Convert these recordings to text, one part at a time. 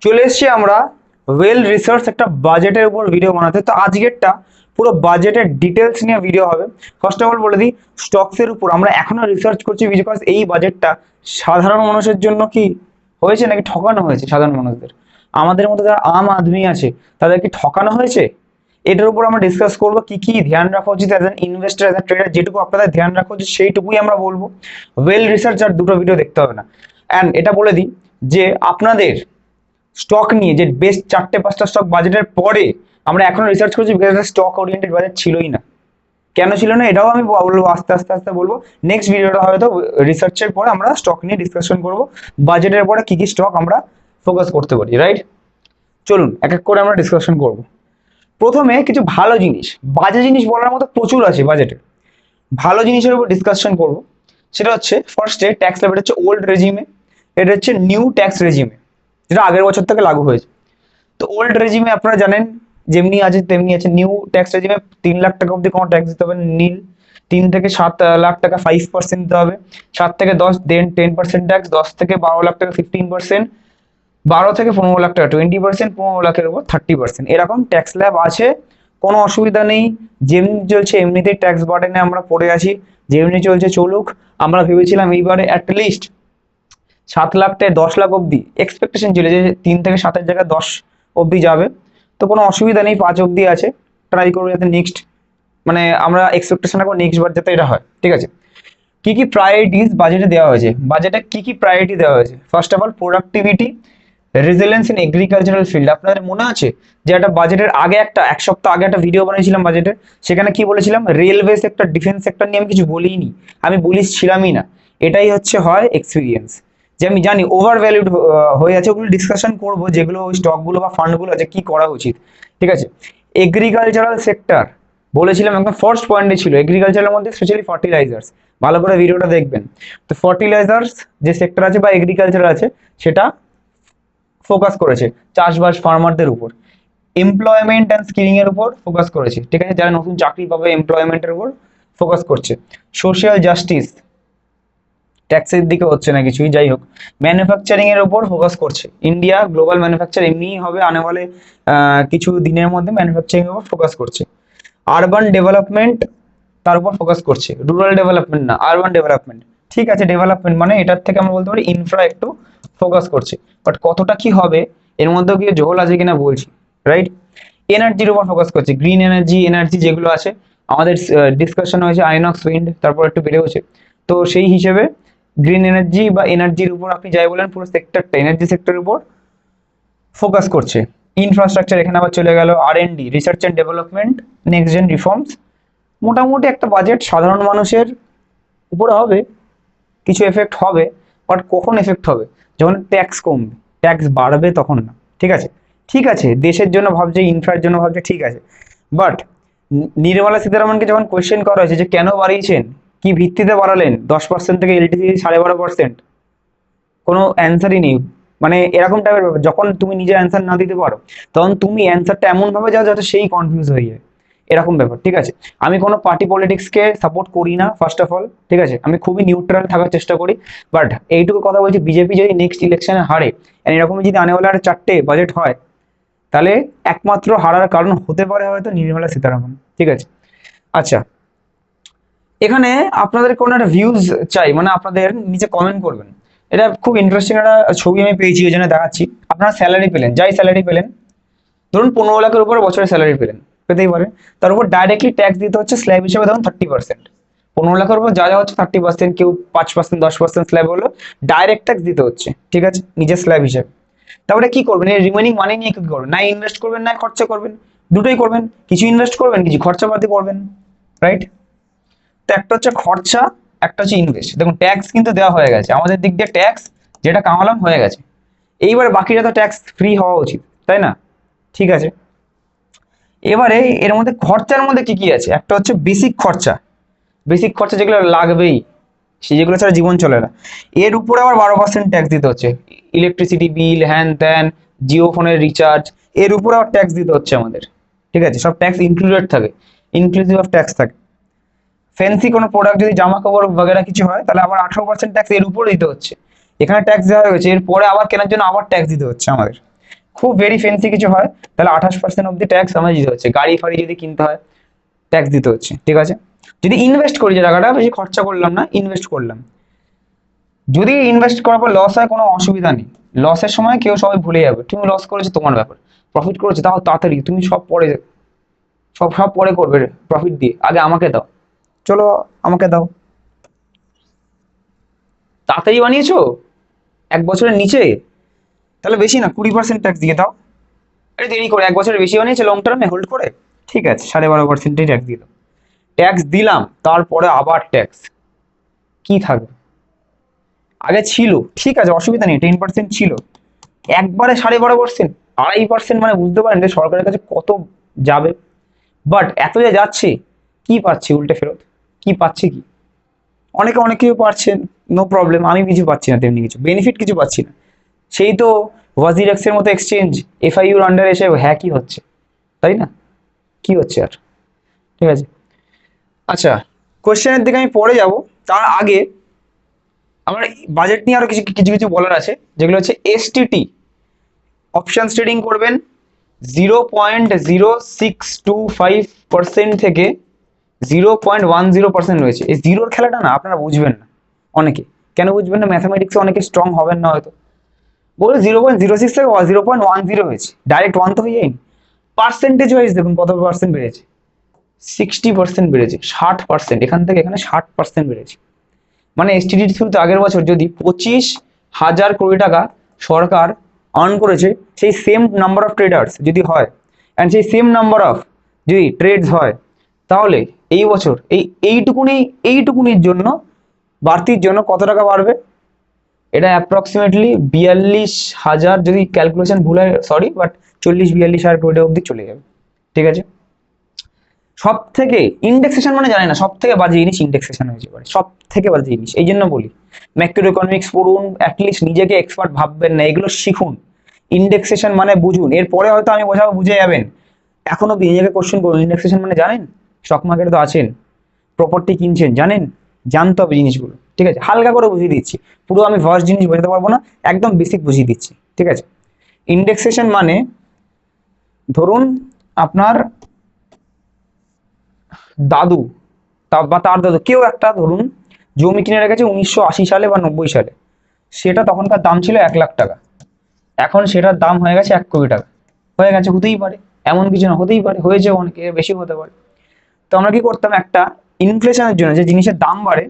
চলে এসেছি আমরা ওয়েল রিসার্চ একটা বাজেটের উপর ভিডিও বানাতে। তো আজকেরটা পুরো বাজেটের ডিটেলস নিয়ে ভিডিও হবে। ফার্স্ট অফ অল বলে দিই, স্টকসের উপর আমরা এখনো রিসার্চ করছি, বিকজ এই বাজেটটা সাধারণ মানুষের জন্য কি হয়েছে নাকি ঠকানো হয়েছে সাধারণ মানুষদের, আমাদের মধ্যে যারা আম আদমি আছে তাদের কি ঠকানো হয়েছে, এটার উপর আমরা ডিসকাস করবো। কি কি ধ্যান রাখা উচিত as an investor, as an trader, যেটুকু আপনাদের ধ্যান রাখা উচিত সেইটুকুই আমরা বলবো। ওয়েল রিসার্চ আর দুটো ভিডিও দেখতে হবে না। অ্যান্ড এটা বলে দিই যে আপনাদের স্টক নিয়ে যে বেস্ট 4-5টা স্টক বাজেটের পরে আমরা এখনো রিসার্চ করছি, বিকজ স্টক ওরিয়েন্টেড বাজেট ছিলই না। কেন ছিল না এটাও আমি বলবো, আস্তে আস্তে আস্তে বলবো। নেক্সট ভিডিওটা হয়তো রিসার্চের পরে আমরা স্টক নিয়ে ডিসকাশন করব, বাজেটের পরে কি কি স্টক আমরা ফোকাস করতে পারি, রাইট? চলুন এক এক করে আমরা ডিসকাশন করব। প্রথমে কিছু ভালো জিনিস, বাজে জিনিস বলার মতো প্রচুর আছে বাজেটে, ভালো জিনিসের উপর ডিসকাশন করব। সেটা হচ্ছে ফার্স্টে ট্যাক্স লেভেল হচ্ছে ওল্ড রেজিমে, এটা হচ্ছে নিউ ট্যাক্স রেজিমে, যেটা আগের বছর থেকে লাগু হয়েছে। তো ওল্ড রেজিমে আপনারা জানেন যেমনি আছে তেমনি আছে। নিউ ট্যাক্স রেজিমে 3 লাখ টাকা অব্দি কোনো ট্যাক্স দিতে হবে নীল, 3 থেকে 7 লাখ টাকা 5% দিতে হবে, 7 থেকে 10 দেন 10% ট্যাক্স, 10 থেকে 12 লাখ টাকা 15%, 12 থেকে 15 লাখ টাকা 20%, 15 লাখের উপর 30%, এরকম ট্যাক্স স্ল্যাব আছে। কোনো অসুবিধা নেই, যেমনি চলছে এমনিতেই ট্যাক্স বার্ডেনে আমরা পড়ে আছি, যেমনি চলছে চলুক। আমরা ভেবেছিলাম এইবারে অ্যাটলিস্ট 7 লাখ থেকে 10 লাখ অব্দি এক্সপেকটেশন ছিল, যে 3 থেকে 7-এর জায়গায় 10 অব্দি যাবে। তো কোনো অসুবিধা নেই, 5 অব্দি আছে। ট্রাই করবো যাতে নেক্সট, মানে আমরা এক্সপেকটেশন রাখবো নেক্সট বার যাতে এটা হয়, ঠিক আছে? কি কি প্রায়োরিটিস বাজেটে দেওয়া হয়েছে, বাজেটে কি কি প্রায়োরিটি দেওয়া হয়েছে? First of all productivity, resilience in agricultural field. আপনাদের মনে আছে যে একটা বাজেটের আগে এক সপ্তাহ আগে একটা ভিডিও বানিয়েছিলাম বাজেটের, সেখানে কি বলেছিলাম? রেলওয়ে সেক্টর, ডিফেন্স সেক্টর নিয়ে আমি কিছু বলিনি, আমি বলিস ছিলামই না। এটাই হচ্ছে হয় এক্সপিরিয়েন্স, যে আমি জানি ওভার ভ্যালুড হয়ে আছে, ওগুলো ডিসকাশন করবো, যেগুলো ওই স্টকগুলো বা ফান্ডগুলো আছে কি করা উচিত, ঠিক আছে? এগ্রিকালচারাল সেক্টর বলেছিলাম, একদম ফার্স্ট পয়েন্টে ছিল এগ্রিকালচারের মধ্যে স্পেশালি ফার্টিলাইজার্স। ভালো করে ভিডিওটা দেখবেন। তো ফার্টিলাইজার্স যে সেক্টর আছে বা এগ্রিকালচার আছে, সেটা ফোকাস করেছে চাষবাস ফার্মারদের উপর। এমপ্লয়মেন্ট অ্যান্ড স্কিলিং এর উপর ফোকাস করেছে, ঠিক আছে? যারা নতুন চাকরি পাবে এমপ্লয়মেন্টের উপর ফোকাস করছে। সোশ্যাল জাস্টিস, ট্যাক্সের দিকে হচ্ছে না কিছুই, যাই হোক। ম্যানুফ্যাকচারিং এর উপর ফোকাস করছে, ইন্ডিয়া গ্লোবাল ম্যানুফ্যাকচার এমনিই হবে আনে বলে কিছু দিনের মধ্যে, ম্যানুফ্যাকচারিং এর উপর ফোকাস করছে। আরবান ডেভেলপমেন্ট তার উপর ফোকাস করছে, রুরাল ডেভেলপমেন্ট না, আরবান ডেভেলপমেন্ট, ঠিক আছে? ডেভেলপমেন্ট মানে এটার থেকে আমরা বলতে পারি ইনফ্রা একটু ফোকাস করছে, বাট কতটা কি হবে এর মধ্যেও কি ঝোল আছে কিনা বলছি, রাইট? এনার্জির উপর ফোকাস করছে, গ্রিন এনার্জি যেগুলো আছে, আমাদের ডিসকাশন হয়েছে আইনক্স উইন্ড, তারপর একটু বেড়েওছে। তো সেই হিসেবে গ্রিন এনার্জি বা এনার্জির উপর আপনি যাই বলেন, পুরো সেক্টরটা এনার্জি সেক্টরের উপর ফোকাস করছে। ইনফ্রাস্ট্রাকচার এখানে আবার চলে গেল, R&D, research and development, next gen reforms. মোটামুটি একটা বাজেট সাধারণ মানুষের উপরে হবে, কিছু এফেক্ট হবে, বাট কখন এফেক্ট হবে? যখন ট্যাক্স কমবে, ট্যাক্স বাড়বে তখন না, ঠিক আছে? ঠিক আছে, দেশের জন্য ভাবছে, ইনফ্রার জন্য ভাবছে, ঠিক আছে, বাট নির্মলা সীতারামনকে যখন কোয়েশ্চেন করা হয়েছে যে কেন বাড়িয়েছেন, কি ভিত্তিতে বাড়ালেন 10% থেকে এলটিসি 12.5%, কোনো অ্যান্সারই নেই। মানে এরকম টাইপের ব্যাপার, যখন তুমি নিজে অ্যান্সার না দিতে পারো, তখন তুমি অ্যান্সারটা এমন ভাবে যাও যাতে সেই কনফিউজ হয়ে যায়, এরকম ব্যাপার, ঠিক আছে? আমি কোনো পার্টি পলিটিক্সকে সাপোর্ট করি না ফার্স্ট অফ অল, ঠিক আছে? আমি খুবই নিউট্রাল থাকার চেষ্টা করি, বাট এইটুকু কথা বলছি, বিজেপি যদি নেক্সট ইলেকশনে হারে, এরকম যদি আনেওয়ালা 4টে বাজেট হয়, তাহলে একমাত্র হারার কারণ হতে পারে হয়তো নির্মলা সীতারামন, ঠিক আছে? আচ্ছা, এখানে আপনাদের কোনো একটা ভিউজ চাই, মানে আপনাদের নিচে কমেন্ট করবেন। এটা খুব ইন্টারেস্টিং একটা ছবি আমি পেয়েছি, ওই জন্য দেখাচ্ছি। আপনারা স্যালারি পেলেন, যাই স্যালারি পেলেন, ধরুন 15 লাখের উপরে বছরে স্যালারি পেলেন, পেতেই পারে, তার উপর ডাইরেক্টলি ট্যাক্স দিতে হচ্ছে স্ল্যাব হিসেবে ধরুন 30%। 15 লাখের উপর যা যা হচ্ছে 30%, কেউ 5%, 10% স্ল্যাব হলো, ডাইরেক্ট ট্যাক্স দিতে হচ্ছে, ঠিক আছে, নিজের স্ল্যাব হিসেবে। তারপরে কি করবেন? এই রিমেনিং মানি নিয়ে কি করবেন? না ইনভেস্ট করবেন, না খরচা করবেন, দুটোই করবেন। কিছু ইনভেস্ট করবেন, কিছু খরচাপাতি করবেন, রাইট? তো একটা হচ্ছে খরচা, একটা হচ্ছে ইনভেস্ট। দেখুন ট্যাক্স কিন্তু দেওয়া হয়ে গেছে আমাদের দিক দিয়ে, ট্যাক্স যেটা কামালাম হয়ে গেছে, এইবার বাকিটা তো ট্যাক্স ফ্রি হওয়া উচিত, তাই না? ঠিক আছে, এবারে এর মধ্যে খরচার মধ্যে কি কি আছে? একটা হচ্ছে বেসিক খরচা, বেসিক খরচা যেগুলো লাগবেই, সেই যেগুলো ছাড়া জীবন চলে না, এর উপরে আবার 12% ট্যাক্স দিতে হচ্ছে। ইলেকট্রিসিটি বিল, হ্যান ত্যান, জিও ফোনের রিচার্জ, এর উপরে আবার ট্যাক্স দিতে হচ্ছে আমাদের, ঠিক আছে? সব ট্যাক্স ইনক্লুডেড থাকে, ইনক্লুসিভ অফ ট্যাক্স থাকে। ফ্যান্সি কোনো প্রোডাক্ট যদি জামা কাপড় বগেরা কিছু হয়, তাহলে আবার 18% ট্যাক্স এর উপরে দিতে হচ্ছে। এখানে ট্যাক্স দেওয়া হয়ে গেছে, এরপরে আবার কেনার জন্য আবার ট্যাক্স দিতে হচ্ছে আমাদের। খুব ভেরি ফেন্সি কিছু হয় তাহলে 28% অব্দি ট্যাক্স আমার দিতে হচ্ছে। গাড়ি ফাড়ি যদি কিনতে হয় ট্যাক্স দিতে হচ্ছে, ঠিক আছে। যদি ইনভেস্ট করি, যে টাকাটা বেশি খরচা করলাম না, ইনভেস্ট করলাম, যদি ইনভেস্ট করার পর লস হয় কোনো অসুবিধা নেই। লসের সময় কেউ সবাই ভুলে যাবে, তুমি লস করেছো তোমার ব্যাপার, প্রফিট করেছো তাও তাড়াতাড়ি তুমি সব পরে, সব সব পরে করবে প্রফিট দিয়ে, আগে আমাকে দাও, চলো আমাকে দাও। তাড়াতাড়ি বানিয়েছো 1 বছরের নিচে, তাহলে বেশি না 20% ট্যাক্স দিয়ে দাও। আরে দেরি করে 1 বছরের বেশি বানিয়েছে লং টার্মে হোল্ড করে, ঠিক আছে 12.5%-ই ট্যাক্স দিয়ে দাও। ট্যাক্স দিলাম, তারপরে আবার ট্যাক্স কি থাকবে? আগে ছিল, ঠিক আছে অসুবিধা নেই, 10% ছিল, একবারে 12.5%, 2.5% মানে বুঝতে পারেন যে সরকারের কাছে কত যাবে। বাট এত যে যাচ্ছে, কি পাচ্ছি উল্টে ফেরত? কি পাচ্ছি কি? অনেকে অনেক কিছু পাচ্ছেন, নো প্রবলেম, আমি কিছু পাচ্ছি না, তেমনি কিছু বেনিফিট কিছু পাচ্ছি না। সেই তো ওয়াজির এক্সের মতো এক্সচেঞ্জ এফআইইউর আন্ডারে এসে হ্যাকই হচ্ছে, তাই না? কি হচ্ছে আর, ঠিক আছে। আচ্ছা, কোশ্চেনের দিকে আমি পরে যাব, তার আগে আমার বাজেট নিয়ে আরো কিছু কিছু কিছু বলার আছে, যেগুলো হচ্ছে এসটিটি অপশন ট্রেডিং করবেন 0.0625% থেকে 0.10% রয়েছে। এই জিরোর খেলাটা না আপনারা বুঝবেন না অনেকে, কেন বুঝবেন না? ম্যাথামেটিক্সে অনেকে স্ট্রং হবেন না হয়তো, বলে 0.06 থেকে 0.10 হয়েছে, ডাইরেক্ট ওয়ান তো হয়ে যায়নি। পার্সেন্টেজ ওয়াইজ দেখুন কত পার্সেন্ট বেড়েছে, 60% বেড়েছে, 60%, এখান থেকে এখানে 60% বেড়েছে। মানে এসটিডির থ্রুতে আগের বছর যদি 25,000 কোটি টাকা সরকার আর্ন করেছে, সেই সেম নাম্বার অফ ট্রেডার্স যদি হয় অ্যান্ড সেই সেম নাম্বার অফ যদি ট্রেডস হয়, তাহলে এই বছর এইটুকুনির জন্য বাড়তির জন্য কত টাকা বাড়বে? এটা অ্যাপ্রক্সিমেটলি 42,000, যদি ক্যালকুলেশন ভুল হয় সরি, বাট 40-42,000 কোটি অব্দি চলে যাবে, ঠিক আছে। সব থেকে ইন্ডেক্সেশন মানে জানি না, সব থেকে বাজে জিনিস ইন্ডেক্সেশন হয়েছে পারে, সব থেকে বাজে জিনিস। এই জন্য বলি ম্যাক্রো ইকোনমিক্স পড়ুন, অ্যাটলিস্ট নিজেকে এক্সপার্ট ভাববেন না, এগুলো শিখুন। ইন্ডেক্সেশন মানে বুঝুন, এরপরে হয়তো আমি বোঝাবো, বুঝে যাবেন। এখনো নিজেকে কোশ্চেন করুন, ইন্ডেক্সেশন মানে জানেন? স্টক মার্কেটে তো আছেন, প্রপার্টি কিনছেন, জানেন? জানতে হবে জিনিসগুলো, ঠিক আছে। হালকা করে বুঝিয়ে দিচ্ছি, পুরো আমি ফার্স্ট জিনিস বোঝাতে পারবো না, একদম বেসিক বুঝিয়ে দিচ্ছি, ঠিক আছে। ইন্ডেক্সেশন মানে ধরুন আপনার দাদু বা তার দাদু কেউ একটা ধরুন জমি কিনে রেখেছে 1980 সালে বা 90 সালে, সেটা তখনকার দাম ছিল 1 লাখ টাকা, এখন সেটার দাম হয়ে গেছে 1 কোটি টাকা, হয়ে গেছে, হতেই পারে, এমন কিছু না, হতেই পারে, হয়েছে, অনেকে বেশি হতে পারে। তো আমরা কি করতাম, একটা ইনফ্লেশনের জন্য যে জিনিসের দাম বাড়ে,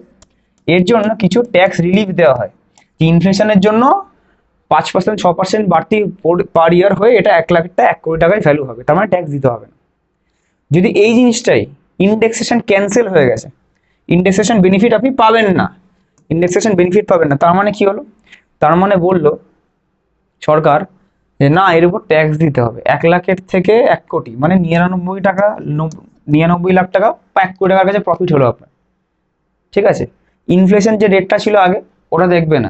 এর জন্য কিছু ট্যাক্স রিলিফ দেওয়া হয়, যে ইনফ্লেশনের জন্য 5%, 6% বাড়তি পার ইয়ার হয়ে এটা 1 লাখটা 1 কোটি টাকায় ভ্যালু হবে, তার মানে ট্যাক্স দিতে হবে না। যদি এই জিনিসটাই ইন্ডেক্সেশন ক্যান্সেল হয়ে গেছে, ইন্ডেক্সেশন বেনিফিট আপনি পাবেন না, ইন্ডেক্সেশন বেনিফিট পাবেন না, তার মানে কি হলো? তার মানে বললো সরকার যে না, এর উপর ট্যাক্স দিতে হবে, 1 লাখের থেকে 1 কোটি মানে 99 টাকা, 99 লাখ টাকা বা 1 কোটি টাকার কাছে প্রফিট হলো আপনার, ঠিক আছে। ইনফ্লেশন যে রেটটা ছিল আগে ওটা দেখবে না,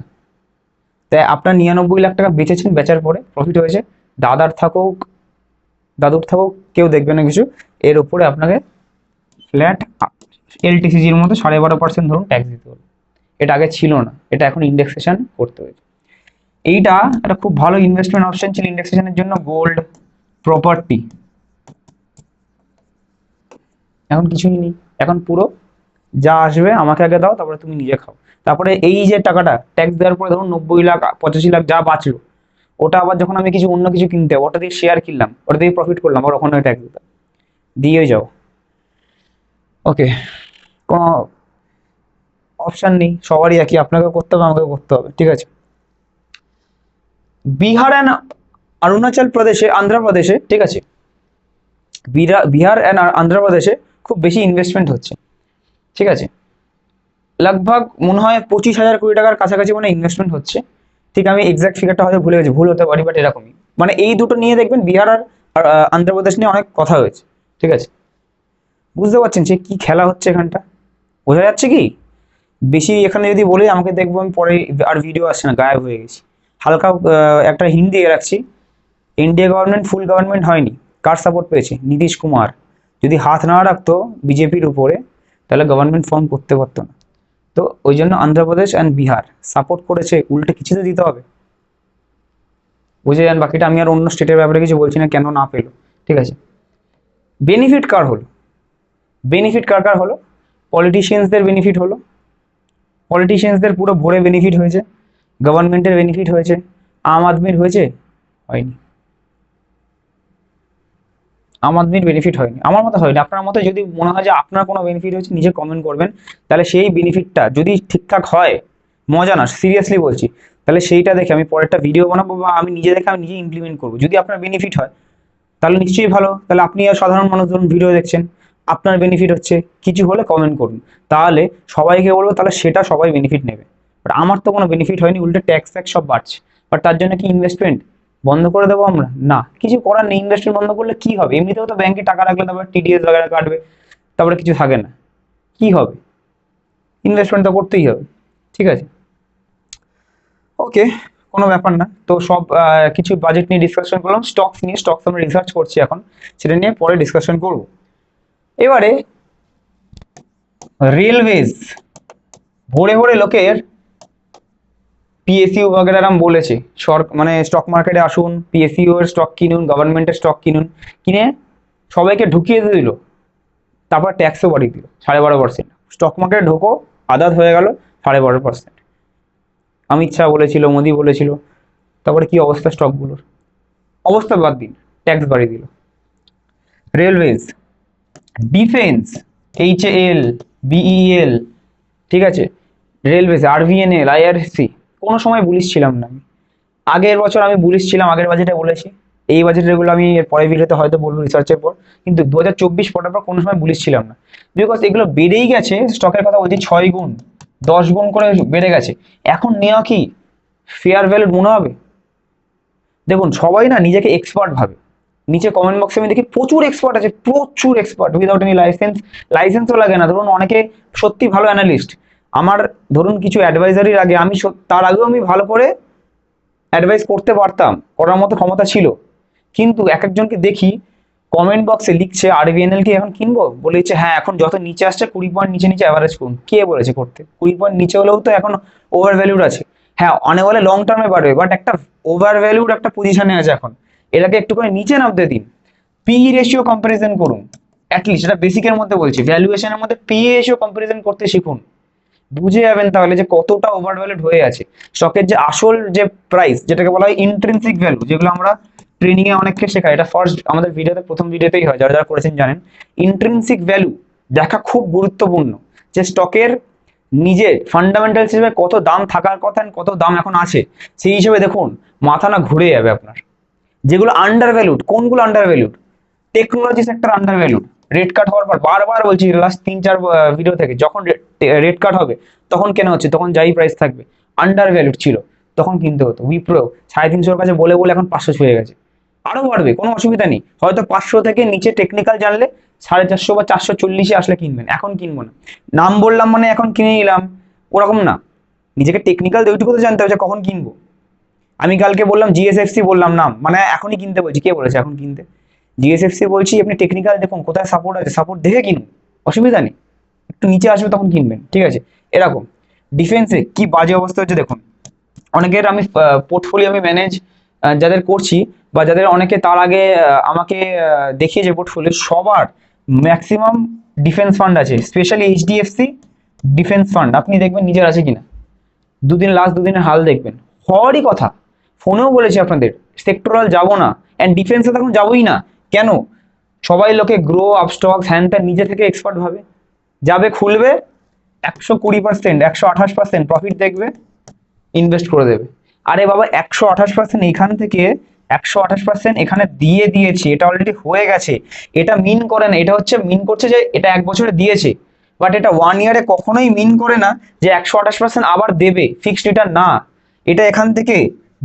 তাই আপনার 99 লাখ টাকা বেচেছেন, বেচার পরে প্রফিট হয়েছে, দাদার থাকুক দাদুর থাকুক কেউ দেখবে না কিছু, এর উপরে আপনাকে ফ্ল্যাট এলটিসিজির মতো 12.5% ধরুন ট্যাক্স দিতে হবে। এটা আগে ছিল না, এটা এখন ইন্ডেক্সেশন করতে হয়েছে। এইটা একটা খুব ভালো ইনভেস্টমেন্ট অপশন ছিল ইন্ডেক্সেশনের জন্য, গোল্ড, প্রপার্টি। এখন কিছুই নেই, এখন পুরো যা আসবে আমাকে আগে দাও, তারপরে তুমি নিজে খাও। তারপরে এই যে টাকাটা ট্যাক্স দেওয়ার পরে ধরুন 90 লাখ 85 লাখ যা বাঁচলো, ওটা আবার যখন আমি কিছু অন্য কিছু কিনতে, ওটা দিয়ে শেয়ার কিনলাম, ওটা দিয়ে প্রফিট করলাম, আর ওখানে ট্যাক্স দিতাম, দিয়ে যাও। ওকে, কোনো অপশন নেই, সবারই একই, আপনাকেও করতে হবে, আমাকেও করতে হবে, ঠিক আছে। বিহার অ্যান্ড অরুণাচল প্রদেশে, আন্ধ্রপ্রদেশে, ঠিক আছে, বিহার অ্যান্ড আন্ধ্রপ্রদেশে খুব বেশি ইনভেস্টমেন্ট হচ্ছে, ঠিক আছে। লগভগ মনে হয় 25,000 কোটি টাকার কাছাকাছি মানে ইনভেস্টমেন্ট হচ্ছে, ঠিক আমি এক্সাক্ট ফিগারটা হয়তো ভুলে গেছি, ভুল হতে পারি, বাট এরকমই। মানে এই দুটো নিয়ে দেখবেন বিহার আর আন্ধ্রপ্রদেশ নিয়ে অনেক কথা হয়েছে, ঠিক আছে। বুঝতে পারছেন যে কি খেলা হচ্ছে এখানটা, বোঝা যাচ্ছে কি? বেশি এখানে যদি বলি আমাকে দেখবো আমি পরে আর ভিডিও আসছে না, গায়েব হয়ে গেছি। হালকা একটা হিন্দি রাখছি, ইন্ডিয়া গভর্নমেন্ট ফুল গভর্নমেন্ট হয়নি, কার সাপোর্ট পেয়েছে? নীতিশ কুমার। যদি হাত না রাখতো বিজেপির উপরে, তাহলে গভর্নমেন্ট ফর্ম করতে পারতো না। তো ওই জন্য অন্ধ্রপ্রদেশ অ্যান্ড বিহার সাপোর্ট করেছে, উল্টে কিছু তো দিতে হবে, বুঝে যান বাকিটা। আমি আর অন্য স্টেটের ব্যাপারে কিছু বলছি না, কেন না পেলো, ঠিক আছে। বেনিফিট কার হলো? বেনিফিট কার কার হলো? পলিটিশিয়ানসদের বেনিফিট হলো, পলিটিশিয়ানসদের পুরো ভরে বেনিফিট হয়েছে, গভর্নমেন্টের বেনিফিট হয়েছে, আম আদমির হয়েছে? হয়নি। আম আদমির বেনিফিট হয়নি, আমার মতে হয়নি। আপনার মতে যদি মনে হয় যে আপনার কোনো বেনিফিট হয়েছে, নিজে কমেন্ট করবেন। তাহলে সেই বেনিফিটটা যদি ঠিকঠাক হয়, মজা না, সিরিয়াসলি বলছি, তাহলে সেইটা দেখে আমি পরেরটা ভিডিও বানাবো, বা আমি নিজে দেখে আমি নিজে ইমপ্লিমেন্ট করবো। যদি আপনার বেনিফিট হয় তাহলে নিশ্চয়ই ভালো, তাহলে আপনি আর সাধারণ মানুষ ধরুন ভিডিও দেখছেন, আপনার বেনিফিট হচ্ছে, কিছু হলে কমেন্ট করুন, তাহলে সবাইকে বলবো, তাহলে সেটা সবাই বেনিফিট নেবে। বাট আমার তো কোনো বেনিফিট হয়নি, উল্টে ট্যাক্স ফ্যাক্স সব বাড়ছে। বাট তার জন্য কি ইনভেস্টমেন্ট বন্ধ করে দেবো আমরা? না, কিছু করার নেই। ইনভেস্টমেন্ট বন্ধ করলে কি হবে? এমনিতেও তো ব্যাংকে টাকা রাখলে তারপর টিডিএস वगैरह কাটবে, তারপরে কিছু থাকে না, কি হবে? ইনভেস্টমেন্ট তো করতেই হবে, ঠিক আছে। ওকে, কোনো ব্যাপার না। তো সব কিছু বাজেট নিয়ে ডিসকাশন করলাম, স্টকস নিয়ে, স্টকস আমরা রিসার্চ করছি এখন, সেটা নিয়ে পরে ডিসকাশন করব। এবারে রেলওয়েজ, ভোরে ভোরে লোকের পিএসইউ वगैरह নাম বলেছে, মানে স্টক মার্কেটে আসুন, পিএসইউ এর স্টক কিনুন, গভর্নমেন্টের স্টক কিনুন, কিনে সবাইকে ঢুকিয়ে দিল, তারপর ট্যাক্সও বাড়িয়ে দিল 12.5%। স্টক মার্কেটে ঢোকো, আদাত হয়ে গেল 12.5%। অমিত শাহ বলেছিল, মোদি বলেছিল, তারপরে কি অবস্থা স্টকগুলোর? অবস্থা বাদ দিন, ট্যাক্স বাড়িয়ে দিল। রেলওয়েজ, ডিফেন্স, এইচএএল, বিইএল, ঠিক আছে, রেলওয়েজ, আরভিএনএল, আইআরসি, কোনো সময় বুলিশ ছিলাম না আমি। আগের বছর আমি বুলিশ ছিলাম, আগের বাজেটে বলেছি। এই বাজেটের এগুলো আমি এর পরের ভিডিওতে হয়তো বলবো রিসার্চের পর, কিন্তু 2024 পড়ার পর কোনো সময় বুলিশ ছিলাম না, বিকজ এগুলো বেড়েই গেছে। স্টকের কথা বলছি, 6 গুণ 10 গুণ করে বেড়ে গেছে। এখন নেওয়া কি ফেয়ার ভ্যালু মনে হবে? দেখুন, সবাই না নিজেকে এক্সপার্ট ভাবে। নিচে কমেন্ট বক্সে আমি দেখি প্রচুর এক্সপার্ট আছে, প্রচুর এক্সপার্ট, উইদাউট এনি লাইসেন্স। লাইসেন্সও লাগে না। ধরুন অনেকে সত্যি ভালো অ্যানালিস্ট, আমার ধরুন কিছু অ্যাডভাইজারির আগে আমি তার আগেও আমি ভালো করে অ্যাডভাইস করতে পারতাম, করার মতো ক্ষমতা ছিল। কিন্তু এক একজনকে দেখি কমেন্ট বক্সে লিখছে আরবিএনএল কি এখন কিনবো, বলেছে হ্যাঁ এখন যত নিচে আসছে 20 পয়েন্ট নিচে নিচে অ্যাভারেজ করুন। কে বলেছে করতে? 20 পয়েন্ট নিচে হলেও তো এখন ওভার ভ্যালুড আছে। হ্যাঁ, অনেক বলে লং টার্মে বাড়বে, বাট একটা ওভার ভ্যালুড একটা পজিশনে আছে এখন, এটাকে একটু করে নিচে নামতে দিন। পি রেশিও কম্পারিজন করুন, অ্যাটলিস্ট এটা বেসিকের মধ্যে বলছি, ভ্যালুয়েশনের মধ্যে পি রেশিও কম্পারিজন করতে শিখুন। বুঝে যাবেন তাহলে যে কতটা ওভারভ্যালুড হয়ে আছে স্টকের। যে আসল যে প্রাইস, যেটাকে বলা হয় ইন্ট্রিনসিক ভ্যালু, যেগুলো আমরা ট্রেনিং এ অনেককে শেখাই, এটা ফার্স্ট আমাদের ভিডিওতে, প্রথম ভিডিওতেই হয়, যারা যারা করেছেন জানেন। ইন্ট্রিনসিক ভ্যালু দেখা খুব গুরুত্বপূর্ণ, যে স্টকের নিজের ফান্ডামেন্টালস হিসেবে কত দাম থাকার কথা, কত দাম এখন আছে, সেই হিসেবে দেখুন, মাথা না ঘুরে যাবে আপনার। যেগুলো আন্ডার ভ্যালুড, কোনগুলো under valued? Technology sector under valued. Red কাট হওয়ার পর, বারবার বলছি লাস্ট 3-4 ভিডিও থেকে, যখন রেড কাট হবে তখন কেন হচ্ছে, তখন যাই প্রাইস থাকবে আন্ডার ভ্যালুড ছিল, তখন কিনতে হতো। উইপ্রো 350 কাছে বলে বলে এখন 500 ছুঁয়ে গেছে, আরো বাড়বে, কোনো অসুবিধা নেই। হয়তো 500 থেকে নিচে টেকনিক্যাল জানলে 450 বা 440 আসলে কিনবেন, এখন কিনবো না। নাম বললাম মানে এখন কিনে নিলাম, ওরকম না। নিজেকে টেকনিক্যাল ওইটুকু তো জানতে হবে কখন কিনবো। আমি কালকে বললাম জিএসএফসি, বললাম নাম, মানে এখনই কিনতে বলছি, কে বলেছে এখন কিনতে? জিএসএফসি বলছি, আপনি টেকনিক্যাল দেখুন কোথায় সাপোর্ট আছে, সাপোর্ট দেখে কিনুন, অসুবিধা নেই। একটু নিচে আসবে তখন কিনবেন, ঠিক আছে। এরকম ডিফেন্সে কি বাজে অবস্থা হচ্ছে দেখুন। অনেকের আমি পোর্টফোলিও আমি ম্যানেজ যাদের করছি, বা যাদের অনেকে তার আগে আমাকে দেখিয়েছে পোর্টফোলিও, সবার ম্যাক্সিমাম ডিফেন্স ফান্ড আছে, স্পেশালি এইচডিএফসি ডিফেন্স ফান্ড। আপনি দেখবেন নিজের আছে কিনা, লাস্ট দুদিনের হাল দেখবেন, হওয়ারই কথা। ফোনেও বলেছি আপনাদের সেক্টরাল যাবো না, অ্যান্ড ডিফেন্সে তখন যাবোই না। কেন? সবাই লোকে গ্রো আপ স্টক হ্যান্ডটা নিজে থেকে এক্সপার্ট ভাবে, যাবে খুলবে 120%, 128% প্রফিট দেখবে, ইনভেস্ট করে দেবে। আরে বাবা, 128% এখান থেকে 128% এখানে দিয়ে দিয়েছি, এটা অলরেডি হয়ে গেছে। এটা মিন করে না, এটা হচ্ছে মিন করছে যে এটা 1 বছরে দিয়েছে, বাট এটা 1 ইয়ারে কখনোই মিন করে না যে 128% আবার দেবে, ফিক্সড রিটার্ন না। এটা এখান থেকে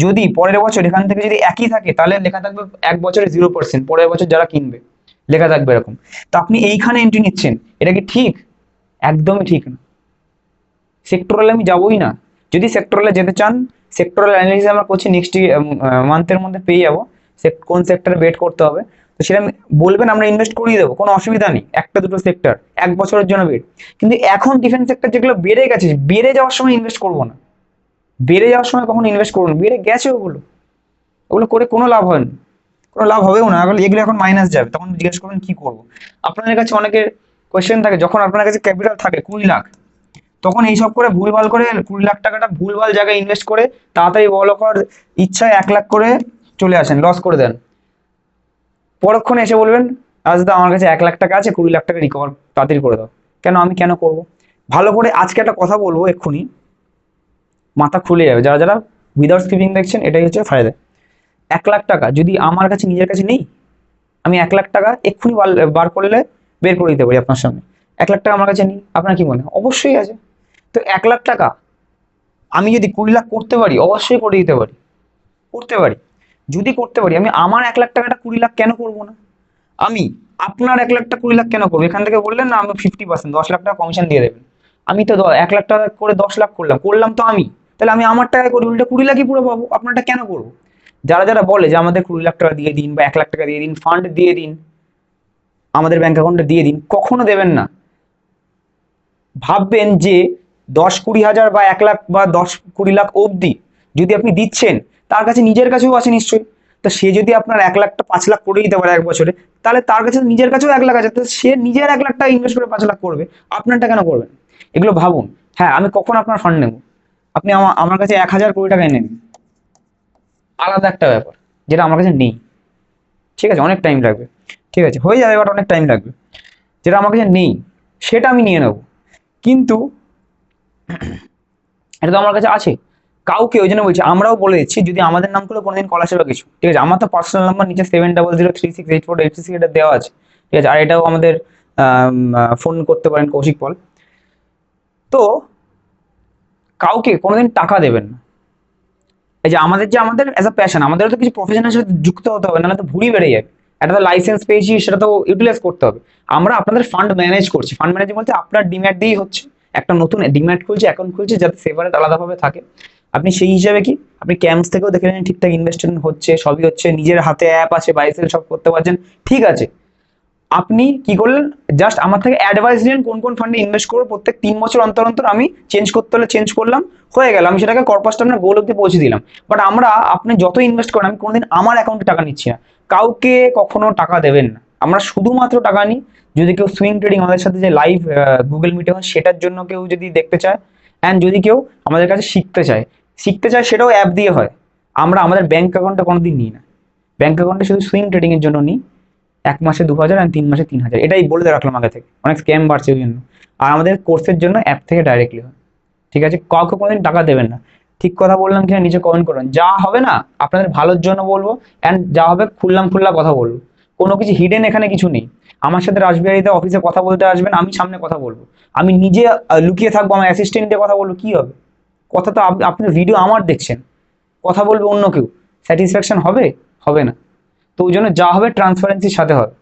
যদি পরের বছর এখান থেকে যদি একই থাকে, তাহলে লেখা থাকবে 1 বছরে 0%, পরের বছর যারা কিনবে লেখা থাকবে এরকম। তো আপনি এইখানে এন্ট্রি নিচ্ছেন, এটা কি ঠিক? একদমই ঠিক না। সেক্টরালে আমি যাবোই না। যদি সেক্টরালে যেতে চান, সেক্টরাল অ্যানালিসিস আমরা করছি, নেক্সট মান্থের মধ্যে পেয়ে যাবো কোন সেক্টরে বেট করতে হবে। তো সেটা বলবেন, আমরা ইনভেস্ট করিয়ে দেবো, কোনো অসুবিধা নেই। একটা দুটো সেক্টর 1 বছরের জন্য বেট। কিন্তু এখন ডিফেন্স সেক্টর যেগুলো বেড়ে গেছে, বেড়ে যাওয়ার সময় ইনভেস্ট করবো না। বেড়ে যাওয়ার সময় কখন ইনভেস্ট করুন, বেড়ে গেছে ওগুলো। ওগুলো করে কোনো লাভ হয় না, কোনো লাভ হবেও না। এগুলো এখন মাইনাস যাবে, তখন জিজ্ঞেস করবেন কি করবো। আপনাদের কাছে অনেকের কোয়েশ্চেন থাকে, যখন আপনার কাছে ক্যাপিটাল থাকে 20 লাখ, তখন এইসব করে ভুলভাল করে 20 লাখ টাকাটা ভুলভাল জায়গায় ইনভেস্ট করে তাড়াতাড়ি বড় করার ইচ্ছায় 1 লাখ করে চলে আসেন, লস করে দেন। পরক্ষণে এসে বলবেন রাজদা আমার কাছে 1 লাখ টাকা আছে, 20 লাখ টাকা রিকভার তাড়াতাড়ি করে দাও। কেন, আমি কেন করব? ভালো করে আজকে একটা কথা বলবো, এক্ষুনি মাথা খুলে যাবে। যারা যারা উইদাউট স্কিপিং দেখছেন, এটাই হচ্ছে ফায়দা। 1 লাখ টাকা যদি আমার কাছে নিজের কাছে নেই, আমি 1 লাখ টাকা এক্ষুনি বার করলে বের করে দিতে পারি আপনার সামনে। 1 লাখ টাকা আমার কাছে নেই, আপনার কি মনে হয়? অবশ্যই আছে। তো 1 লাখ টাকা আমি যদি 20 লাখ করতে পারি, অবশ্যই করে দিতে পারি, করতে পারি। যদি করতে পারি, আমি আমার 1 লাখ টাকাটা 20 লাখ কেন করবো না? আমি আপনার 1 লাখ টাকা 20 লাখ কেন করবো? এখান থেকে বললেন না আমি 50%, 10 লাখ টাকা কমিশন দিয়ে দেবেন। আমি তো 1 লাখ টাকা করে 10 লাখ করলাম, করলাম তো আমি, তাহলে আমি আমার টাকায় করি, উল্টে 20 লাখই পুরো পাবো। আপনারটা কেন করবো? যারা যারা বলে যে আমাদের 20 লাখ টাকা দিয়ে দিন বা 1 লাখ টাকা দিয়ে দিন, ফান্ড দিয়ে দিন, আমাদের ব্যাংক অ্যাকাউন্টে দিয়ে দিন, কখনো দেবেন না। ভাববেন যে 10-20 হাজার বা 1 লাখ বা 10-20 লাখ অবধি যদি আপনি দিচ্ছেন, তার কাছে নিজের কাছেও আছে নিশ্চয়ই। তা সে যদি আপনার 1 লাখটা 5 লাখ করে দিতে পারে 1 বছরে, তাহলে তার কাছে নিজের কাছেও 1 লাখ আছে, তো সে নিজের 1 লাখ টাকা ইনভেস্ট করে 5 লাখ করবে, আপনারটা কেন করবেন? এগুলো ভাবুন। হ্যাঁ, আমি কখন আপনার ফান্ড নেব? আপনি আমার কাছে 1,000 কোটি টাকা এনে নিন, আলাদা একটা ব্যাপার, যেটা আমার কাছে নেই। ঠিক আছে, অনেক টাইম লাগবে, ঠিক আছে হয়ে যাবে, বাট অনেক টাইম লাগবে। যেটা আমার কাছে নেই সেটা আমি নিয়ে নেব, কিন্তু এটা তো আমার কাছে আছে। কাউকে, ওই জন্য বলছি, আমরাও বলে দিচ্ছি, যদি আমাদের নাম করে কোনোদিন কল আসে বা কিছু, ঠিক আছে, আমার তো পার্সোনাল নাম্বার নিচে 7003684846 এটা দেওয়া আছে, ঠিক আছে, আর এটাও আমাদের ফোন করতে পারেন, কৌশিক পল। তো কাউকে কোনোদিন টাকা দেবেন না। এই যে আমাদের অ্যাজ আ প্যাশন, আমাদেরও তো কিছু প্রফেশনের সাথে যুক্ত হতে হবে, নাহলে তো ভুড়ি বেড়ে যাবে। একটা তো লাইসেন্স পেয়েছি, সেটা তো ইউটিলাইজ করতে হবে। আমরা আপনাদের ফান্ড ম্যানেজ করছি, ফান্ড ম্যানেজ বলতে আপনার ডিম্যাট দিয়েই হচ্ছে। একটা নতুন ডিম্যাট খুলছে, অ্যাকাউন্ট খুলছে, যাতে সেপারেট আলাদাভাবে থাকে। আপনি সেই হিসাবে কি, আপনি ক্যাম্পস থেকেও দেখে নেন ঠিকঠাক ইনভেস্টমেন্ট হচ্ছে, সবই হচ্ছে, নিজের হাতে অ্যাপ আছে, বাই সেল সব করতে পারছেন, ঠিক আছে। আপনি কি করলেন, জাস্ট আমার থেকে অ্যাডভাইস নিলেন কোন কোন ফান্ডে ইনভেস্ট করবো, প্রত্যেক 3 বছর অন্তর অন্তর আমি চেঞ্জ করতে হলে চেঞ্জ করলাম, হয়ে গেল, আমি সেটাকে কর্পাসটা আপনার গোল অব্দি পৌঁছে দিলাম। বাট আমরা, আপনি যত ইনভেস্ট করেন, আমি কোনোদিন আমার অ্যাকাউন্টে টাকা নিচ্ছি না, কাউকে কখনো টাকা দেবেন না। আমরা শুধুমাত্র টাকা নিই যদি কেউ সুইং ট্রেডিং আমাদের সাথে যে লাইভ গুগল মিটে হয়, সেটার জন্য কেউ যদি দেখতে চায়, অ্যান্ড যদি কেউ আমাদের কাছে শিখতে চায়, সেটাও অ্যাপ দিয়ে হয়। আমরা আমাদের ব্যাংক অ্যাকাউন্টে কোনোদিন নিই না, ব্যাংক অ্যাকাউন্টে শুধু সুইং ট্রেডিং এর জন্য নিই। 1 মাসে 2,000 আর 3 মাসে 3,000, এটাই বলে রাখলাম আগে থেকে, অনেক স্ক্যাম বাড়ছে ওই জন্য। আর আমাদের কোর্সের জন্য অ্যাপ থেকে ডাইরেক্টলি হয়, ঠিক আছে। কাউকে কোনোদিন টাকা দেবেন না। ঠিক কথা বললাম কিনা নিচে কমেন্ট করুন। যা হবে না আপনাদের ভালোর জন্য বলবো, অ্যান্ড যা হবে খুললাম কথা বলবো, কোনো কিছু হিডেন এখানে কিছু নেই। আমার সাথে রাসবিহারীতে অফিসে কথা বলতে আসবেন, আমি সামনে কথা বলবো, আমি নিজে লুকিয়ে থাকবো, আমার অ্যাসিস্ট্যান্ট দিয়ে কথা বলবো, কি হবে? কথা তো আপনি ভিডিও আমার দেখছেন, কথা বলবে অন্য কেউ, স্যাটিসফ্যাকশন হবে? হবে না। তো ওই জন্য যা হবে ট্রান্সপারেন্সির সাথে হবে।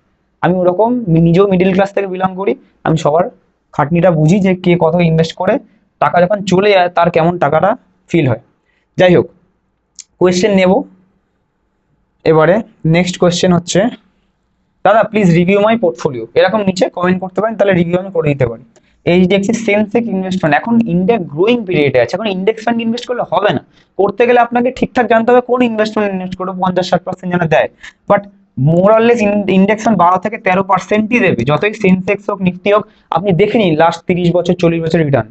আমি ওরকম নিজেও মিডিল ক্লাস থেকে বিলং করি, আমি সবার খাটনিটা বুঝি, যে কে কত ইনভেস্ট করে, টাকা যখন চলে যায় তার কেমন টাকাটা ফিল হয়। যাই হোক, কোয়েশ্চেন নেব এবারে। নেক্সট কোয়েশ্চেন হচ্ছে, দাদা প্লিজ রিভিউ মাই পোর্টফোলিও, এরকম নিচে কমেন্ট করতে পারেন, তাহলে রিভিউ আমি করে দিতে পারি। এইচডিএফসি সেন্সেক্স ইনভেস্টমেন্ট এখন ইন্ডেক্স গ্রোয়িং পিরিয়ডে আছে, এখন ইন্ডেক্স ফান্ড ইনভেস্ট করলে হবে না। করতে গেলে আপনাকে ঠিকঠাক জানতে হবে কোন ইনভেস্টমেন্ট ইনভেস্ট করবো, 50-60% যেন দেয়। বাট মোরাললেস ইন্ডেক্স ফান্ড 12 থেকে 13%ই দেবে, যতই সেন্সেক্স হোক নিফটি হোক। আপনি দেখে নিন লাস্ট 30 বছর 40 বছর রিটার্ন।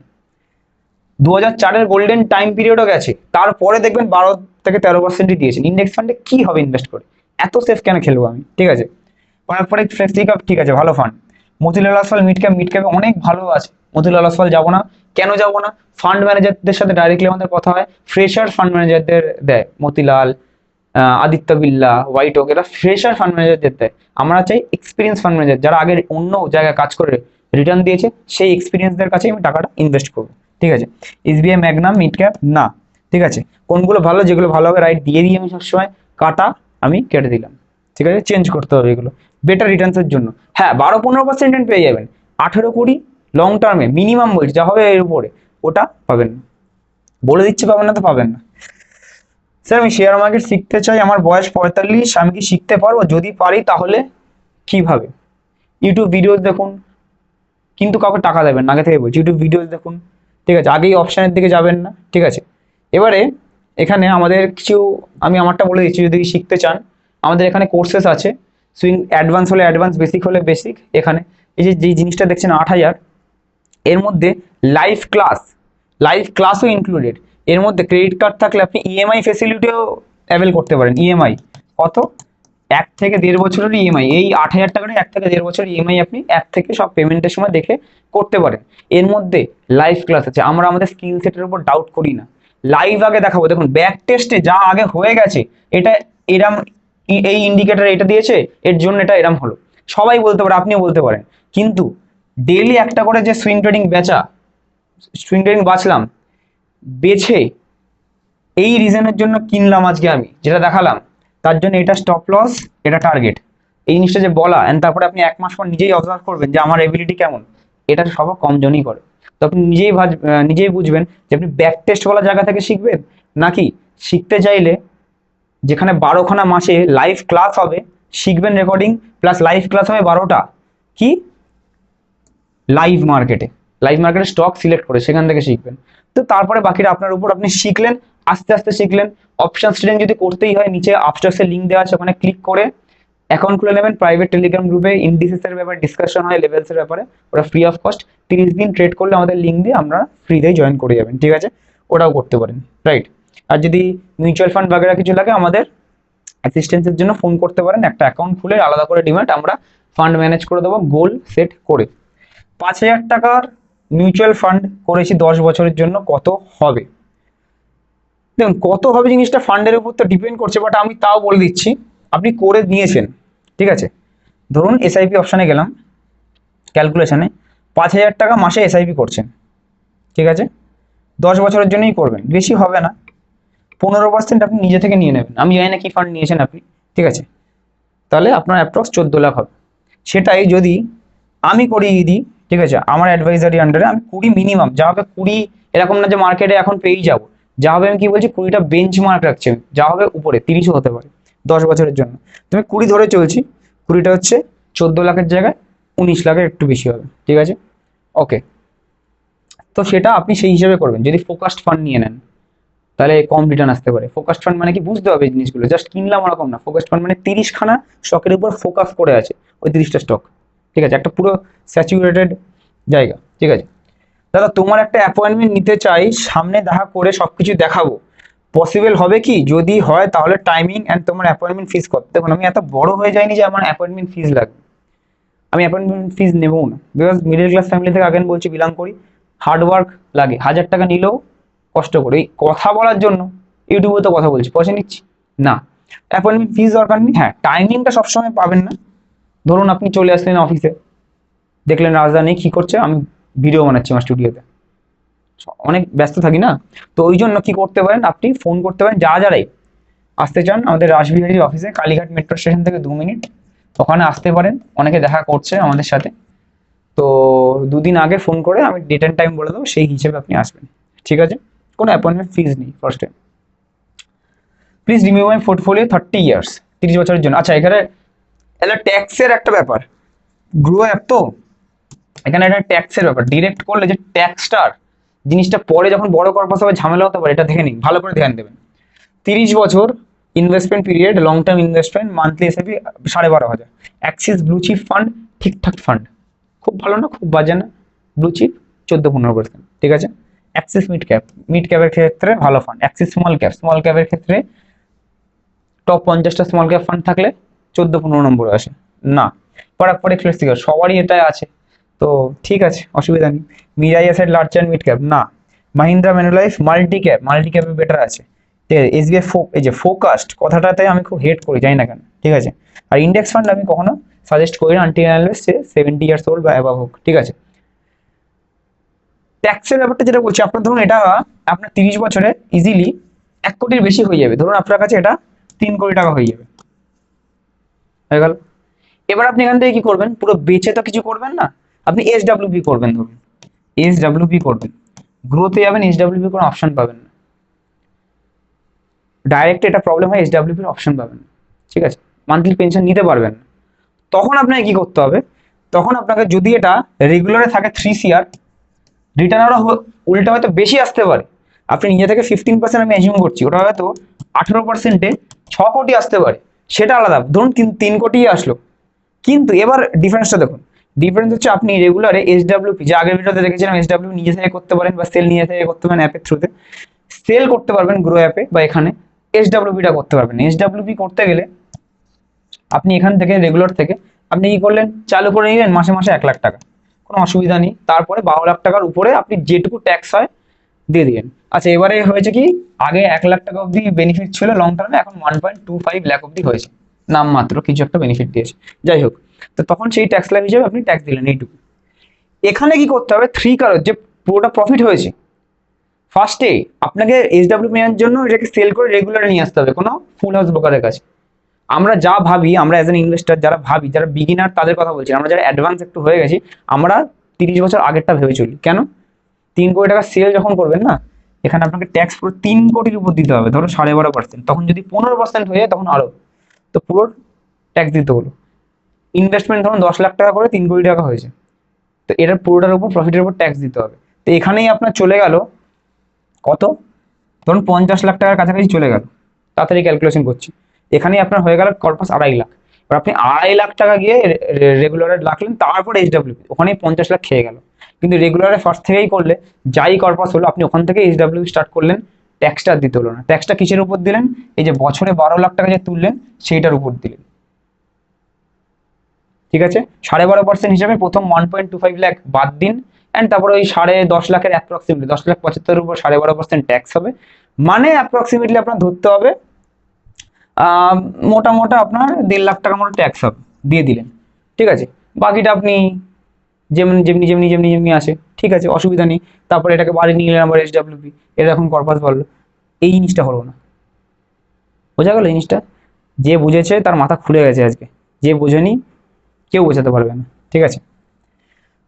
2004-এর গোল্ডেন টাইম পিরিয়ডও গেছে, তারপরে দেখবেন 12 থেকে 13%ই দিয়েছেন। ইন্ডেক্স ফান্ডে কি হবে ইনভেস্ট করে? এত সেফ কেন খেলবো আমি? ঠিক আছে, পরে ফ্লেক্সি ক্যাপ, ঠিক আছে, ভালো ফান্ড। মতিলাল ওসওয়াল মিড ক্যাপে অনেক ভালো আছে। মতিলাল ওসওয়াল যাবো না, কেন যাবো না? ফান্ড ম্যানেজারদের সাথে ডাইরেক্টলি আমাদের কথা হয়, ফ্রেশার ফান্ড ম্যানেজারদের দেয় মতিলাল, আদিত্য বিড়লা, হোয়াইট ওক, এরা ফ্রেশার ফান্ড ম্যানেজারদের দেয়। আমরা চাই এক্সপিরিয়েন্স ফান্ড ম্যানেজার, যারা আগে অন্য জায়গায় কাজ করে রিটার্ন দিয়েছে, সেই এক্সপিরিয়েন্সদের কাছে আমি টাকাটা ইনভেস্ট করবো, ঠিক আছে। এসবিআই ম্যাগনাম মিড ক্যাপ না, ঠিক আছে। কোনগুলো ভালো, যেগুলো ভালো হবে রাইট দিয়ে দিই আমি সবসময়, কাটা আমি কেটে দিলাম, ঠিক আছে। চেঞ্জ করতে হবে এগুলো বেটার রিটার্নসের জন্য। হ্যাঁ, 12-15% রিটার্ন পেয়ে যাবেন, 18-20 লং টার্মে মিনিমাম বলছি, যা হবে এর উপরে ওটা পাবেন না, বলে দিচ্ছি পাবেন না তো পাবেন না। স্যার আমি শেয়ার মার্কেট শিখতে চাই, আমার বয়স 45, আমি কি শিখতে পারবো? যদি পারি তাহলে কিভাবে? ইউটিউব ভিডিওস দেখুন, কিন্তু কাউকে টাকা দেবেন না, আগে থেকে বলছি। ইউটিউব ভিডিওস দেখুন, ঠিক আছে, আগেই অপশানের দিকে যাবেন না, ঠিক আছে। এবারে এখানে আমাদের কিছু, আমি আমারটা বলে দিচ্ছি, যদি শিখতে চান আমাদের এখানে কোর্সেস আছে। সুইং অ্যাডভান্স হলে অ্যাডভান্স, বেসিক হলে বেসিক। এখানে এই যে যেই জিনিসটা দেখছেন 8,000, এর মধ্যে লাইভ ক্লাস, লাইভ ক্লাসও ইনক্লুডেড। এর মধ্যে ক্রেডিট কার্ড থাকলে আপনি ইএমআই ফেসিলিটিও অ্যাভেল করতে পারেন। ইএমআই কত, 1 থেকে 1.5 বছরের ইএমআই। এই 8,000 টাকার 1 থেকে 1.5 বছর ইএমআই আপনি অ্যাপ থেকে সব পেমেন্টের সময় দেখে করতে পারেন। এর মধ্যে লাইভ ক্লাস আছে। আমরা আমাদের স্কিল সেটের উপর ডাউট করি না, লাইভ আগে দেখাবো। দেখুন ব্যাক টেস্টে যা আগে হয়ে গেছে, এটা এরম, এই ইন্ডিকেটর এটা দিয়েছে, এর জন্য এটা এরম হলো, সবাই বলতে পারে, আপনিও বলতে পারেন। কিন্তু ডেইলি একটা করে যে সুইং ট্রেডিং বেচা, সুইং ট্রেডিং বাঁচলাম, বেছে এই রিজনের জন্য কিনলাম আজকে আমি যেটা দেখালাম, তার জন্য এটা স্টপ লস, এটা টার্গেট, এই জিনিসটা যে বলা, এন্ড তারপরে আপনি 1 মাস পর নিজেই অবজার্ভ করবেন যে আমার এবিলিটি কেমন। এটা সব কম জনই করে। তো আপনি নিজেই বুঝবেন যে আপনি ব্যাক টেস্ট বলা জায়গা থেকে শিখবেন, নাকি শিখতে চাইলে যেখানে 12খানা মাসে লাইভ ক্লাস হবে, শিখবেন রেকর্ডিং প্লাস লাইভ ক্লাস হবে 12টা, কি লাইভ মার্কেটে, লাইভ মার্কেটে স্টক সিলেক্ট করে সেখান থেকে শিখবেন। তো তারপরে বাকিটা আপনার উপর, আপনি শিখলেন, আস্তে আস্তে শিখলেন। অপশন ট্রেডিং যদি করতেই হয়, নিচে আপস্টক্সের লিঙ্ক দেওয়া আছে, ওখানে ক্লিক করে অ্যাকাউন্ট খুলে নেবেন। প্রাইভেট টেলিগ্রাম গ্রুপে ইন্ডিসেসের ব্যাপারে ডিসকাশন হয়, লেভেলসের ব্যাপারে, ওটা ফ্রি অফ কস্ট। 30 দিন ট্রেড করলে আমাদের লিঙ্ক দিয়ে আমরা ফ্রিতেই জয়েন করে যাবেন, ঠিক আছে? ওটাও করতে পারেন, রাইট? আর যদি মিউচুয়াল ফান্ড বাগেরা কিছু লাগে, আমাদের অ্যাসিস্ট্যান্সের জন্য ফোন করতে পারেন। একটা অ্যাকাউন্ট খুলে আলাদা করে ডিম্যাট আমরা ফান্ড ম্যানেজ করে দেবো, গোল সেট করে। 5,000 টাকার মিউচুয়াল ফান্ড করেছি 10 বছরের জন্য, কত হবে? দেখুন কত হবে জিনিসটা ফান্ডের উপর তো ডিপেন্ড করছে, বাট আমি তাও বলে দিচ্ছি। আপনি করে নিয়েছেন, ঠিক আছে? ধরুন এসআইপি অপশানে গেলাম, ক্যালকুলেশনে 5,000 টাকা মাসে এসআইপি করছেন, ঠিক আছে? 10 বছরের জন্যই করবেন, বেশি হবে না। 15% আপনি নিজে থেকে নিয়ে নেবেন। আমি জানি না কি ফান্ড নিয়েছেন আপনি, ঠিক আছে? তাহলে আপনার অ্যাপ্রক্স 14 লাখ হবে। সেটাই যদি আমি করিয়ে দিই, ঠিক আছে, আমার অ্যাডভাইজারি আন্ডারে আমি 20 মিনিমাম, যা হবে 20, এরকম না যে মার্কেটে এখন পেয়েই যাবো। যা হবে, আমি কি বলছি, 20টা বেঞ্চ মার্ক রাখছি আমি, যা হবে উপরে 30ও হতে পারে 10 বছরের জন্য। তুমি 20 ধরে চলছি, 20টা হচ্ছে 14 লাখের জায়গায় 19 লাখের একটু বেশি হবে, ঠিক আছে? ওকে, তো সেটা আপনি সেই হিসেবে করবেন। যদি ফোকাসড ফান্ড নিয়ে নেন তাহলে কম রিটার্ন আসতে পারে। ফোকাসড ফান্ড মানে কি বুঝতে হবে জিনিসগুলো, জাস্ট কিনলাম ওরকম না। ফোকাসড ফান্ড মানে 30খানা স্টকের উপর ফোকাস করে আছে, ওই 30টা স্টক, ঠিক আছে? একটা পুরো স্যাচুরেটেড জায়গা, ঠিক আছে? দাদা তোমার একটা অ্যাপয়েন্টমেন্ট নিতে চাই, সামনে দেখা করে সবকিছু দেখাবো, পসিবল হবে কি? যদি হয় তাহলে টাইমিং অ্যান্ড তোমার অ্যাপয়েন্টমেন্ট ফিস কত? দেখুন আমি এত বড় হয়ে যাইনি যে আমার অ্যাপয়েন্টমেন্ট ফিস লাগবে। আমি অ্যাপয়েন্টমেন্ট ফিস নেবো না, বিকজ মিডল ক্লাস ফ্যামিলি থেকে আগেন বলছি বিলং করি। হার্ডওয়ার্ক লাগে, 1,000 টাকা নিলেও কষ্ট করে এই কথা বলার জন্য ইউটিউবে তো কথা বলছি, পয়সা নিচ্ছি না। অ্যাপয়েন্টমেন্ট ফিস দরকার নেই। হ্যাঁ, টাইমিংটা সবসময় পাবেন না। ধরুন আপনি চলে আসলেন অফিসে, দেখলেন রাজধানী কি করছে, আমি ভিডিও বানাচ্ছি আমার স্টুডিওতে, অনেক ব্যস্ত থাকি না, তো ওই জন্য কি করতে পারেন, আপনি ফোন করতে পারেন। যারাই আসতে চান আমাদের রাসবিহারীর অফিসে, কালীঘাট মেট্রো স্টেশন থেকে 2 মিনিট, ওখানে আসতে পারেন। অনেকে দেখা করছে আমাদের সাথে, তো 2 দিন আগে ফোন করে আমি ডেট অ্যান্ড টাইম বলে দেবো, সেই হিসেবে আপনি আসবেন, ঠিক আছে? কোনো অ্যাপয়েন্টমেন্ট ফিজ নেই first time. Please review my portfolio 30 years, 30 বছরের জন্য। আচ্ছা, এখানে এটা ট্যাক্সের একটা ব্যাপার, গ্রো অ্যাপ তো, এখানে একটা ট্যাক্সের ব্যাপার। ডিরেক্ট করলে যে ট্যাক্সটার জিনিসটা পরে যখন বড় কর্পাস হবে ঝামেলা হতে পারে, এটা দেখে নিন, ভালো করে ধ্যান দেবেন। 30 বছর investment period, long term investment, monthly SIP 12,500। Axis blue chip fund, ঠিকঠাক ফান্ড, খুব ভালো না খুব বাজে না। ব্লু চিপ 14-15%, ঠিক আছে? অ্যাক্সিস মিড ক্যাপ, মিড ক্যাপের ক্ষেত্রে ভালো fund. Axis small cap, small ক্যাপের ক্ষেত্রে টপ 50টা স্মল ক্যাপ ফান্ড থাকলে 14-15 নম্বরে আসে না। পারাক ফ্লেক্সিকল, সবারই এটা আছে, তো ঠিক আছে, অসুবিধা নেই। Mirae asset large and mid cap না। Mahindra Manulife multi cap, multi ক্যাপে বেটার আছে, ঠিক আছে? এসবিআই এই যে ফোকাসড কথাটাতে আমি খুব হেট করি, জানি না কেন, ঠিক আছে? আর ইন্ডেক্স ফান্ড আমি কখনো সাজেস্ট করি না আনটিল আনলেস সে 70 ইয়ার্স ওল্ড বা অ্যাবাভ হোক, ঠিক আছে? ট্যাক্সের ব্যাপারটা যেটা বলছি, আপনার ধরুন এটা আপনার 30 বছরে ইজিলি 1 কোটির বেশি হয়ে যাবে। ধরুন আপনার কাছে এটা 3 কোটি টাকা হয়ে যাবে, হয়ে গেল। এবার আপনি এখান থেকে কি করবেন, পুরো বেচে তো কিছু করবেন না, আপনি এসডব্লিউপি করবেন। ধরুন এসডব্লিউপি করবেন, গ্রোথে যাবেন, এসডব্লিউপি কোনো অপশন পাবেন না, ডাইরেক্ট এটা প্রবলেম হয়, এসডব্লিউপির অপশন পাবেন না, ঠিক আছে? মান্থলি পেনশন নিতে পারবেন না। তখন আপনাকে কি করতে হবে, তখন আপনাকে যদি এটা রেগুলারে থাকে 3 CR, রিটার্ন আরও উল্টা হয়তো বেশি আসতে পারে, আপনি নিজে থেকে 15% আমি অ্যাজিউম করছি, ওটা হয়তো 18%-এ 6 কোটি আসতে পারে, সেটা আলাদা। ধরুন 3 কোটি আসলো, কিন্তু এবার ডিফারেন্সটা দেখুন। ডিফারেন্স হচ্ছে আপনি রেগুলারে এসডব্লিউপি, যে আগের ভিডিওতে দেখেছিলাম, এসডব্লিউ নিজে থেকে করতে পারেন বা সেল নিজে থেকে করতে পারেন অ্যাপের থ্রুতে, সেল করতে পারবেন গ্রো অ্যাপে বা এখানে, এসডব্লিউপিটা করতে পারবেন। এসডব্লিউপি করতে গেলে আপনি এখান থেকে রেগুলার থেকে আপনি কি করলেন, চালু করে নিলেন মাসে মাসে 1 লাখ টাকা, কোনো অসুবিধা নেই। তারপরে 12 লাখ টাকার উপরে আপনি যেটুকু ট্যাক্স হয় দিয়ে দিলেন। আচ্ছা, এবারে হয়েছে কি, আগে 1 লাখ টাকা অব্দি বেনিফিট ছিল লং টার্মে, এখন 1.25 লাখ অব্দি হয়েছে, নামমাত্র কিছু একটা বেনিফিট দিয়েছে, যাই হোক। তো তখন সেই ট্যাক্স লাইভ হিসেবে আপনি ট্যাক্স দিলেন এইটুকু। এখানে কি করতে হবে, কারণ যে পুরোটা প্রফিট হয়েছে, ফার্স্টে আপনাকে এসডব্লিউ নেওয়ার জন্য এটাকে সেল করে রেগুলারে নিয়ে আসতে হবে কোনো ফুল হাউস ব্রোকারের কাছে। আমরা যা ভাবি, আমরা অ্যাজ এন ইনভেস্টার যারা ভাবি, যারা বিগিনার তাদের কথা বলছি, আমরা যারা অ্যাডভান্স একটু হয়ে গেছি, আমরা 30 বছর আগেরটা ভেবে চলি। কেন? 3 কোটি টাকা সেল যখন করবেন না, এখানে আপনাকে ট্যাক্স পুরো 3 কোটির উপর দিতে হবে, ধরো 12.5%। তখন যদি 15% হয়ে যায় তখন আরো, তো পুরো ট্যাক্স দিতে হলো। ইনভেস্টমেন্ট ধরুন 10 লাখ টাকা করে 3 কোটি টাকা হয়েছে, তো এটার পুরোটার উপর, প্রফিটের উপর ট্যাক্স দিতে হবে। তো এখানেই আপনার চলে গেল কত, ধরুন 50 লাখ টাকার কাছাকাছি চলে গেল, তাড়াতাড়ি ক্যালকুলেশন করছি। এখানেই আপনার হয়ে গেল কর্পাস 2.5 লাখ। এবার আপনি 2.5 লাখ টাকা গিয়ে রেগুলারে রাখলেন, তারপর এইচডব্লিউ, ওখানেই 50 লাখ খেয়ে গেল। কিন্তু রেগুলারে ফার্স্ট থেকেই করলে যাই কর্পাস হলো, আপনি ওখান থেকে এইচডব্লিউ স্টার্ট করলেন, ট্যাক্সটা দিতে হলো না। ট্যাক্সটা কিসের উপর দিলেন, এই যে বছরে 12 লাখ টাকা যে তুললেন সেইটার উপর দিলেন। ঠিক আছে, 12.5% হিসাবে প্রথম 1.25 লাখ বাদ দিন, অ্যান্ড তারপরে ওই 10.5 লাখের অ্যাপ্রক্সিমেটলি 10,75,000-এর উপর 12.5% ট্যাক্স হবে। মানে অ্যাপ্রক্সিমেটলি আপনার ধরতে হবে মোটা মোটা আপনার 1.5 লাখ টাকা মতো ট্যাক্স হবে, দিয়ে দিলেন। ঠিক আছে, বাকিটা আপনি যেমনি যেমনি যেমনি যেমনি যেমনি আসে, ঠিক আছে, অসুবিধা নেই। তারপরে এটাকে বাড়ি নিয়ে নিলেন আবার এসডব্লিউপি, এটা এখন কর্পাস বললো। এই জিনিসটা হলো না, বোঝা গেল জিনিসটা? যে বুঝেছে তার মাথা খুলে গেছে আজকে, যে বোঝেনি কেউ বোঝাতে পারবে না। ঠিক আছে,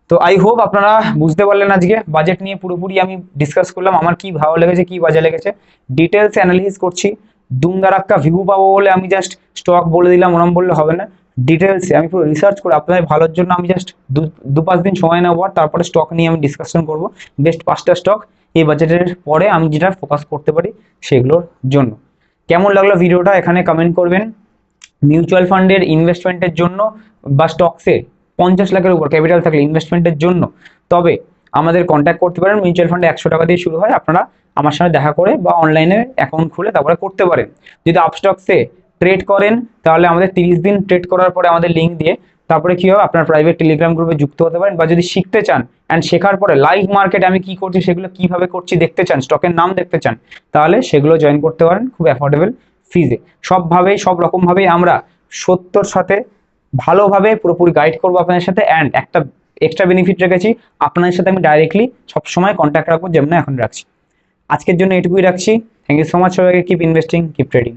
তো আই হোপ আপনারা বুঝতে পারলেন। আজকে বাজেট নিয়ে পুরোপুরি আমি ডিসকাস করলাম, আমার কি ভালো লেগেছে, কি বাজে লেগেছে, ডিটেলস অ্যানালিসিস করছি। দুমদারাক্কা ভিউ পাবো বলে আমি জাস্ট স্টক বলে দিলাম, ওরম বললে হবে না। ডিটেলসে আমি পুরো রিসার্চ করে আপনাদের ভালোর জন্য আমি জাস্ট 2-5 দিন সময় নেবো, তারপরে স্টক নিয়ে আমি ডিসকাশন করব। বেস্ট 5টা স্টক এই বাজেটের পরে আমি যেটা ফোকাস করতে পারি সেগুলোর জন্য। কেমন লাগলো ভিডিওটা এখানে কমেন্ট করবেন। মিউচুয়াল ফান্ডের ইনভেস্টমেন্টের জন্য বা স্টকসে 50 লাখের উপর ক্যাপিটাল থাকলে ইনভেস্টমেন্টের জন্য তবে আমাদের কন্ট্যাক্ট করতে পারেন। মিউচুয়াল ফান্ডে 100 টাকা দিয়ে শুরু হয়, আপনারা আমার সঙ্গে দেখা করে বা অনলাইনে অ্যাকাউন্ট খুলে তারপরে করতে পারেন। যদি আপস্টক্সে ট্রেড করেন তাহলে আমাদের 30 দিন ট্রেড করার পরে আমাদের লিঙ্ক দিয়ে তারপরে কি হবে, আপনার প্রাইভেট টেলিগ্রাম গ্রুপে যুক্ত হতে পারেন। বা যদি শিখতে চান অ্যান্ড শেখার পরে লাইভ মার্কেট আমি কি করছি সেগুলো কিভাবে করছি দেখতে চান, স্টকের নাম দেখতে চান, তাহলে সেগুলো জয়েন করতে পারেন খুব অ্যাফোর্ডেবল ফিজে। সবভাবেই সব রকমভাবেই আমরা সত্যর সাথে ভালোভাবে পুরোপুরি গাইড করবো আপনাদের সাথে। অ্যান্ড একটা এক্সট্রা বেনিফিট রেখেছি, আপনাদের সাথে আমি ডাইরেক্টলি সবসময় কন্ট্যাক্ট রাখবো, যেমন এখন রাখছি। আজকের জন্য এটুকুই রাখছি। থ্যাংক ইউ সো মাচ সবাইকে। Keep investing, keep trading.